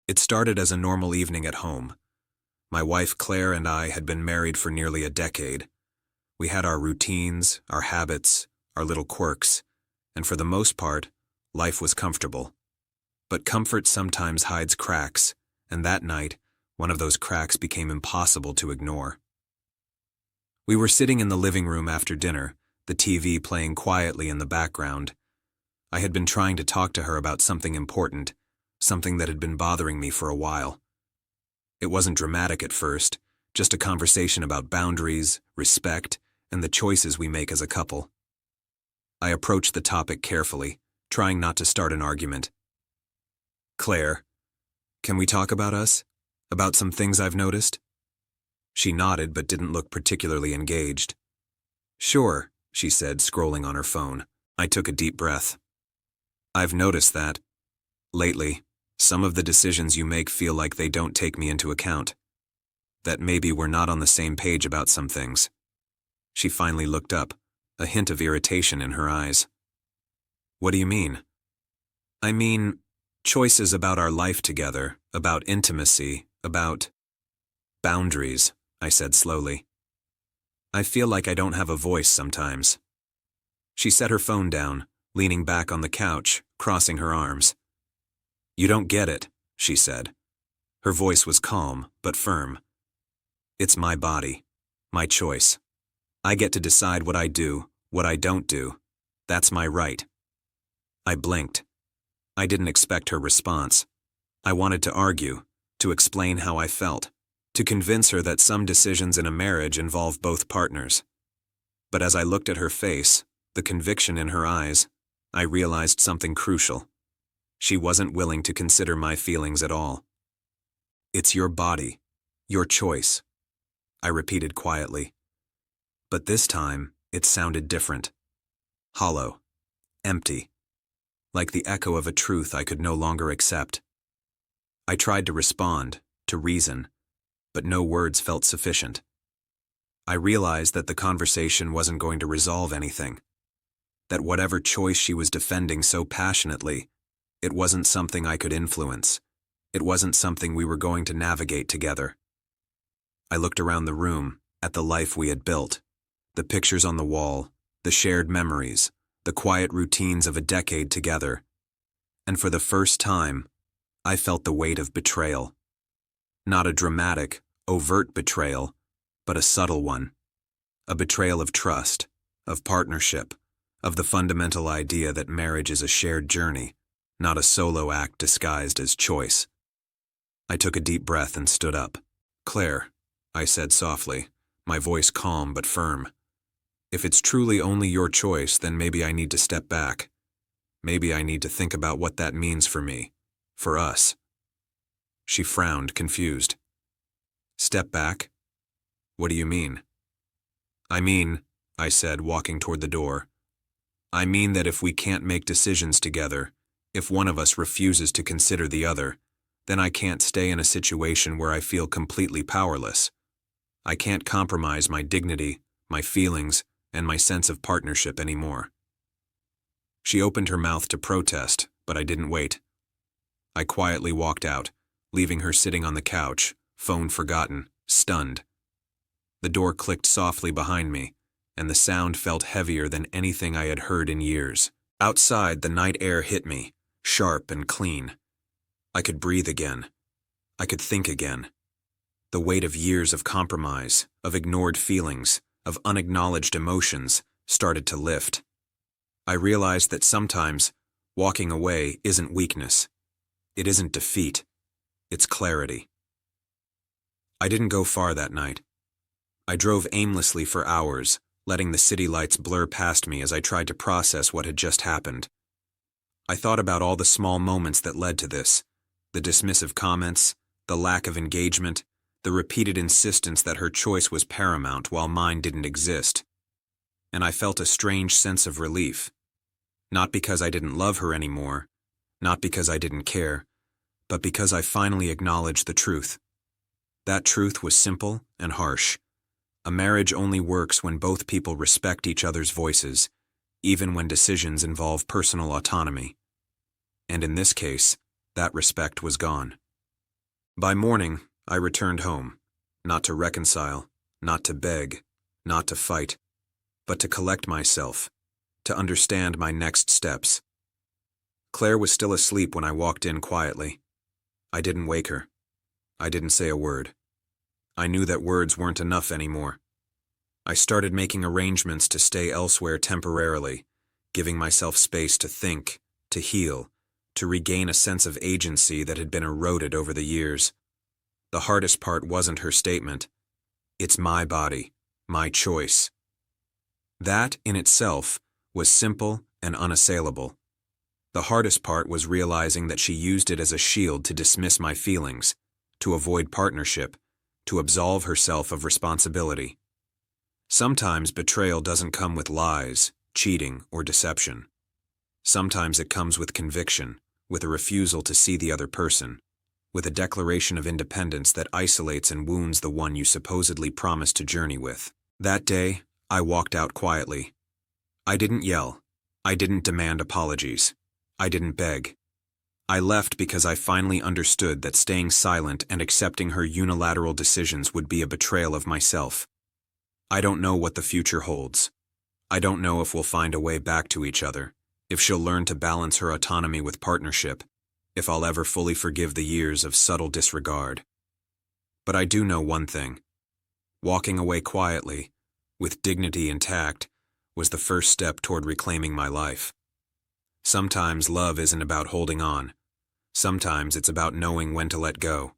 It started as a normal evening at home. My wife Claire and I had been married for nearly a decade. We had our routines, our habits, our little quirks, and for the most part, life was comfortable. But comfort sometimes hides cracks, and that night, one of those cracks became impossible to ignore. We were sitting in the living room after dinner, the TV playing quietly in the background. I had been trying to talk to her about something important, something that had been bothering me for a while. It wasn't dramatic at first, just a conversation about boundaries, respect, and the choices we make as a couple. I approached the topic carefully, trying not to start an argument. "Claire, can we talk about us? About some things I've noticed?" She nodded but didn't look particularly engaged. "Sure," she said, scrolling on her phone. I took a deep breath. "I've noticed that, lately, some of the decisions you make feel like they don't take me into account. That maybe we're not on the same page about some things." She finally looked up, a hint of irritation in her eyes. "What do you mean?" "I mean, choices about our life together, about intimacy, about boundaries," I said slowly. "I feel like I don't have a voice sometimes." She set her phone down, leaning back on the couch, crossing her arms. "You don't get it," she said. Her voice was calm, but firm. "It's my body, my choice. I get to decide what I do, what I don't do. That's my right." I blinked. I didn't expect her response. I wanted to argue, to explain how I felt, to convince her that some decisions in a marriage involve both partners. But as I looked at her face, the conviction in her eyes, I realized something crucial. She wasn't willing to consider my feelings at all. "It's your body, your choice," I repeated quietly. But this time, it sounded different. Hollow. Empty. Like the echo of a truth I could no longer accept. I tried to respond, to reason, but no words felt sufficient. I realized that the conversation wasn't going to resolve anything. That whatever choice she was defending so passionately, it wasn't something I could influence. It wasn't something we were going to navigate together. I looked around the room, at the life we had built. The pictures on the wall, the shared memories, the quiet routines of a decade together. And for the first time, I felt the weight of betrayal. Not a dramatic, overt betrayal, but a subtle one. A betrayal of trust, of partnership, of the fundamental idea that marriage is a shared journey, not a solo act disguised as choice. I took a deep breath and stood up. "Claire," I said softly, my voice calm but firm. "If it's truly only your choice, then maybe I need to step back. Maybe I need to think about what that means for me, for us." She frowned, confused. "Step back? What do you mean?" "I mean," I said, walking toward the door, "I mean that if we can't make decisions together, if one of us refuses to consider the other, then I can't stay in a situation where I feel completely powerless. I can't compromise my dignity, my feelings, and my sense of partnership anymore." She opened her mouth to protest, but I didn't wait. I quietly walked out, leaving her sitting on the couch, phone forgotten, stunned. The door clicked softly behind me, and the sound felt heavier than anything I had heard in years. Outside, the night air hit me, sharp and clean. I could breathe again. I could think again. The weight of years of compromise, of ignored feelings, of unacknowledged emotions, started to lift. I realized that sometimes, walking away isn't weakness. It isn't defeat. It's clarity. I didn't go far that night. I drove aimlessly for hours, letting the city lights blur past me as I tried to process what had just happened. I thought about all the small moments that led to this, the dismissive comments, the lack of engagement, the repeated insistence that her choice was paramount while mine didn't exist. And I felt a strange sense of relief. Not because I didn't love her anymore, not because I didn't care, but because I finally acknowledged the truth. That truth was simple and harsh. A marriage only works when both people respect each other's voices, even when decisions involve personal autonomy. And in this case, that respect was gone. By morning, I returned home, not to reconcile, not to beg, not to fight, but to collect myself, to understand my next steps. Claire was still asleep when I walked in quietly. I didn't wake her. I didn't say a word. I knew that words weren't enough anymore. I started making arrangements to stay elsewhere temporarily, giving myself space to think, to heal, to regain a sense of agency that had been eroded over the years. The hardest part wasn't her statement. It's my body, my choice. That, in itself, was simple and unassailable. The hardest part was realizing that she used it as a shield to dismiss my feelings, to avoid partnership, to absolve herself of responsibility. Sometimes betrayal doesn't come with lies, cheating, or deception. Sometimes it comes with conviction, with a refusal to see the other person, with a declaration of independence that isolates and wounds the one you supposedly promised to journey with. That day, I walked out quietly. I didn't yell. I didn't demand apologies. I didn't beg. I left because I finally understood that staying silent and accepting her unilateral decisions would be a betrayal of myself. I don't know what the future holds. I don't know if we'll find a way back to each other, if she'll learn to balance her autonomy with partnership, if I'll ever fully forgive the years of subtle disregard. But I do know one thing. Walking away quietly, with dignity intact, was the first step toward reclaiming my life. Sometimes love isn't about holding on. Sometimes it's about knowing when to let go.